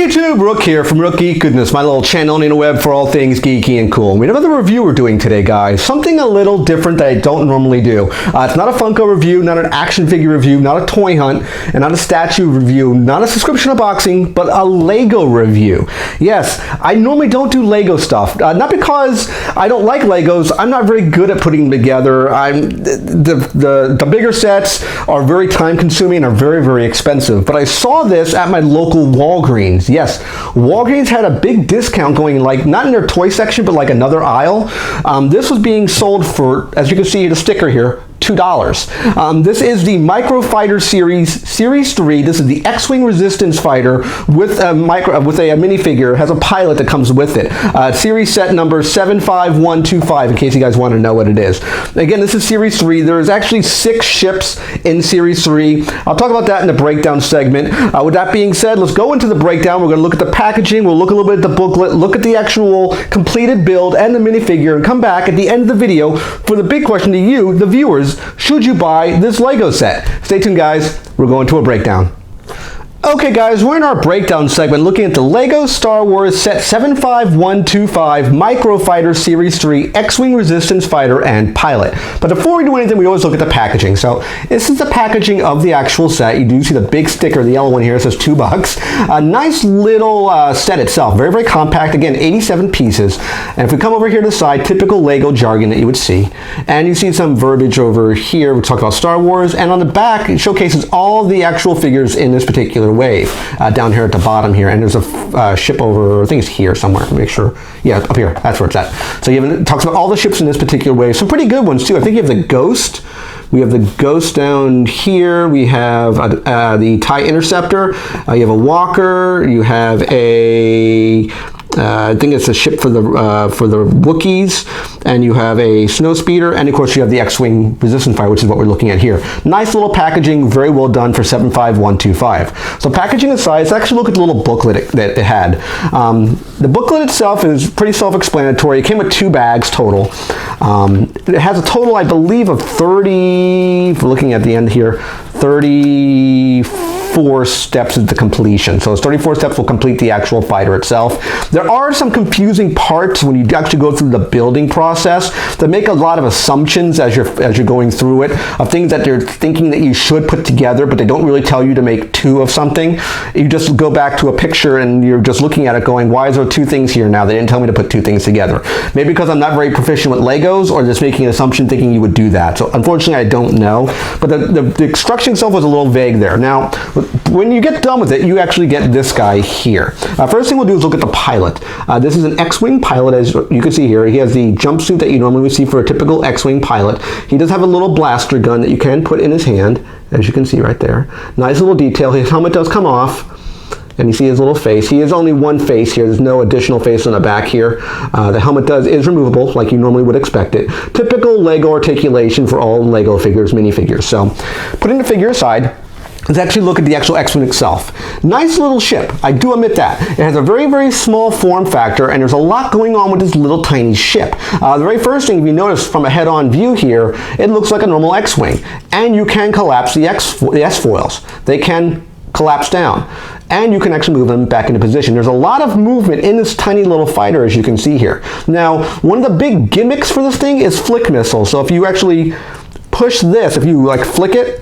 YouTube, Rook here from Rook Geek Goodness, my little channel on the web for all things geeky and cool. We have another review we're doing today, guys. Something a little different that I don't normally do. It's not a Funko review, not an action figure review, not a toy hunt, and not a statue review, not a subscription unboxing, but a Lego review. Yes, I normally don't do Lego stuff. Not because I don't like Legos. I'm not very good at putting them together. The bigger sets are very time consuming and are very, very expensive. But I saw this at my local Walgreens. Yes, Walgreens had a big discount going, like not in their toy section, but like another aisle. This was being sold for, as you can see the sticker here, $2. This is the Micro Fighter Series 3. This is the X-Wing Resistance Fighter with a minifigure. It has a pilot that comes with it. Series set number 75125, in case you guys want to know what it is. Again, this is Series 3. There's actually 6 ships in Series 3. I'll talk about that in the breakdown segment. With that being said, let's go into the breakdown. We're going to look at the packaging. We'll look a little bit at the booklet, look at the actual completed build and the minifigure, and come back at the end of the video for the big question to you, the viewers. Should you buy this Lego set? Stay tuned, guys. We're going to a breakdown. Okay, guys, we're in our breakdown segment looking at the Lego Star Wars Set 75125 Micro Fighter Series 3 X-Wing Resistance Fighter and Pilot. But before we do anything, we always look at the packaging. So this is the packaging of the actual set. You do see the big sticker, the yellow one here, it says $2. A nice little set itself. Very, very compact. Again, 87 pieces. And if we come over here to the side, typical Lego jargon that you would see. And you see some verbiage over here. We talk about Star Wars. And on the back, it showcases all the actual figures in this particular wave down here at the bottom here, and there's a ship over, I think it's here somewhere, make sure, yeah, up here, that's where it's at. So it talks about all the ships in this particular wave, some pretty good ones too. I think you have the Ghost, we have the Ghost down here, we have the TIE Interceptor, you have a Walker, you have a I think it's a ship for the Wookiees, and you have a Snowspeeder, and of course you have the X-Wing Resistance Fighter, which is what we're looking at here. Nice little packaging, very well done for 75125. So packaging aside, let's actually look at the little booklet that it had. The booklet itself is pretty self-explanatory. It came with 2 bags total. It has a total, I believe, of 30, if we're looking at the end here, 34 steps of the completion. So it's 34 steps will complete the actual fighter itself. There are some confusing parts when you actually go through the building process that make a lot of assumptions as you're going through it, of things that they're thinking that you should put together, but they don't really tell you to make 2 of something. You just go back to a picture and you're just looking at it going, why is there 2 things here now? They didn't tell me to put 2 things together. Maybe because I'm not very proficient with Legos, or just making an assumption thinking you would do that. So unfortunately I don't know, but the instruction itself was a little vague there. Now when you get done with it, you actually get this guy here. First thing we'll do is look at the pilot. This is an X-Wing pilot, as you can see here. He has the jumpsuit that you normally would see for a typical X-Wing pilot. He does have a little blaster gun that you can put in his hand, as you can see right there. Nice little detail. His helmet does come off, and you see his little face. He is only one face here. There's no additional face on the back here. The helmet is removable, like you normally would expect it. Typical Lego articulation for all Lego figures, minifigures. So, putting the figure aside, let's actually look at the actual X-Wing itself. Nice little ship, I do admit that. It has a very, very small form factor, and there's a lot going on with this little tiny ship. The very first thing, if you notice from a head-on view here, it looks like a normal X-Wing. And you can collapse the S-foils. They can collapse down, and you can actually move them back into position. There's a lot of movement in this tiny little fighter, as you can see here. Now, one of the big gimmicks for this thing is flick missiles. So if you actually push this, if you like flick it,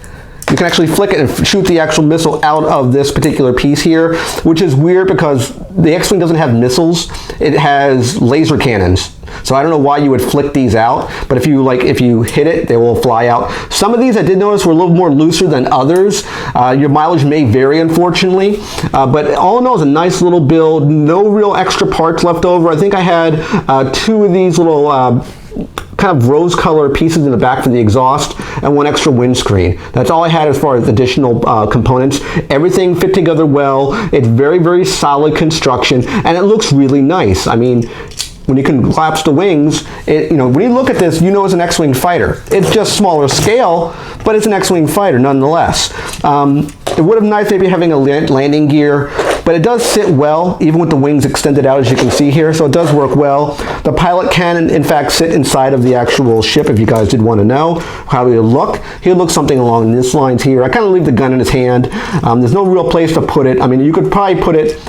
you can actually flick it and shoot the actual missile out of this particular piece here, which is weird because the X-Wing doesn't have missiles. It has laser cannons. So I don't know why you would flick these out, but if you hit it, they will fly out. Some of these I did notice were a little more looser than others. Your mileage may vary, unfortunately, but all in all, it's a nice little build. No real extra parts left over. I think I had 2 of these little kind of rose color pieces in the back for the exhaust, and 1 extra windscreen. That's all I had as far as additional components. Everything fit together well. It's very, very solid construction, and it looks really nice. I mean, when you can collapse the wings, when you look at this, you know it's an X-Wing fighter. It's just smaller scale, but it's an X-Wing fighter nonetheless. It would have been nice maybe having a landing gear, but it does sit well, even with the wings extended out, as you can see here, so it does work well. The pilot can, in fact, sit inside of the actual ship, if you guys did want to know how he would look. He would look something along these lines here. I kind of leave the gun in his hand. There's no real place to put it. I mean, you could probably put it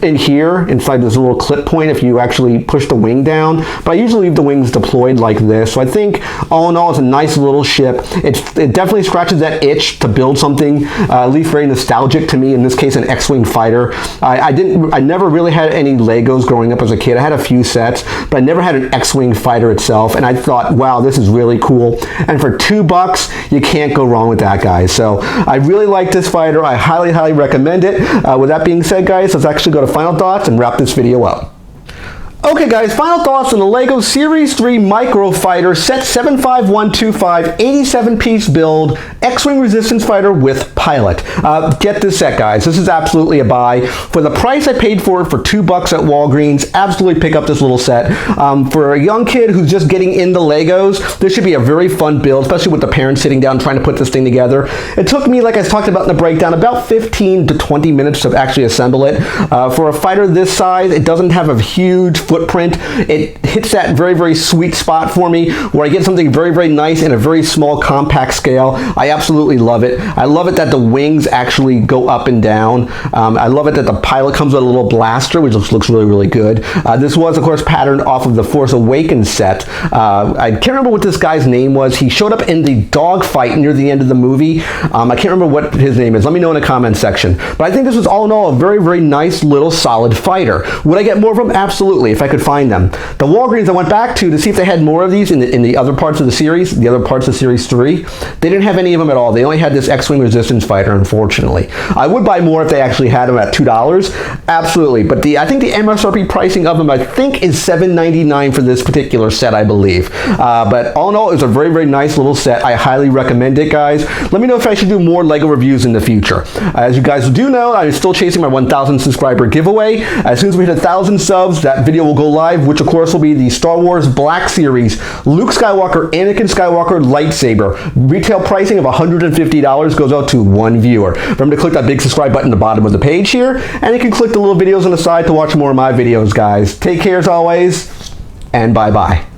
in here, inside this little clip point, if you actually push the wing down. But I usually leave the wings deployed like this. So I think, all in all, it's a nice little ship. It definitely scratches that itch to build something, at least very nostalgic to me, in this case, an X-Wing fighter. I never really had any Legos growing up as a kid. I had a few sets, but I never had an X-Wing fighter itself, and I thought, wow, this is really cool. And for $2, you can't go wrong with that, guys. So I really like this fighter. I highly, highly recommend it. With that being said, guys, let's actually go to final thoughts and wrap this video up. Okay, guys, final thoughts on the LEGO Series 3 Micro Fighter Set 75125 87-piece build X-Wing Resistance Fighter with Pilot. Get this set, guys. This is absolutely a buy. For the price I paid for it, for $2 at Walgreens, absolutely pick up this little set. For a young kid who's just getting into Legos, this should be a very fun build, especially with the parents sitting down trying to put this thing together. It took me, like I talked about in the breakdown, about 15 to 20 minutes to actually assemble it. For a fighter this size, it doesn't have a huge footprint. It hits that very, very sweet spot for me where I get something very, very nice in a very small, compact scale. I absolutely love it. I love it that the wings actually go up and down. I love it that the pilot comes with a little blaster, which looks really, really good. This was, of course, patterned off of the Force Awakens set. I can't remember what this guy's name was. He showed up in the dogfight near the end of the movie. I can't remember what his name is. Let me know in the comment section. But I think this was all in all a very, very nice little solid fighter. Would I get more of them? Absolutely, if I could find them. The Walgreens I went back to see if they had more of these in the other parts of the series, the other parts of Series 3. They didn't have any of them at all. They only had this X-Wing Resistance fighter, unfortunately. I would buy more if they actually had them at $2. Absolutely. But I think the MSRP pricing of them, I think, is $7.99 for this particular set, I believe. But all in all, it's a very, very nice little set. I highly recommend it, guys. Let me know if I should do more LEGO reviews in the future. As you guys do know, I'm still chasing my 1,000 subscriber giveaway. As soon as we hit 1,000 subs, that video will go live, which of course will be the Star Wars Black Series Luke Skywalker, Anakin Skywalker lightsaber. Retail pricing of $150 goes out to one viewer. Remember to click that big subscribe button at the bottom of the page here, and you can click the little videos on the side to watch more of my videos, guys. Take care as always, and bye-bye.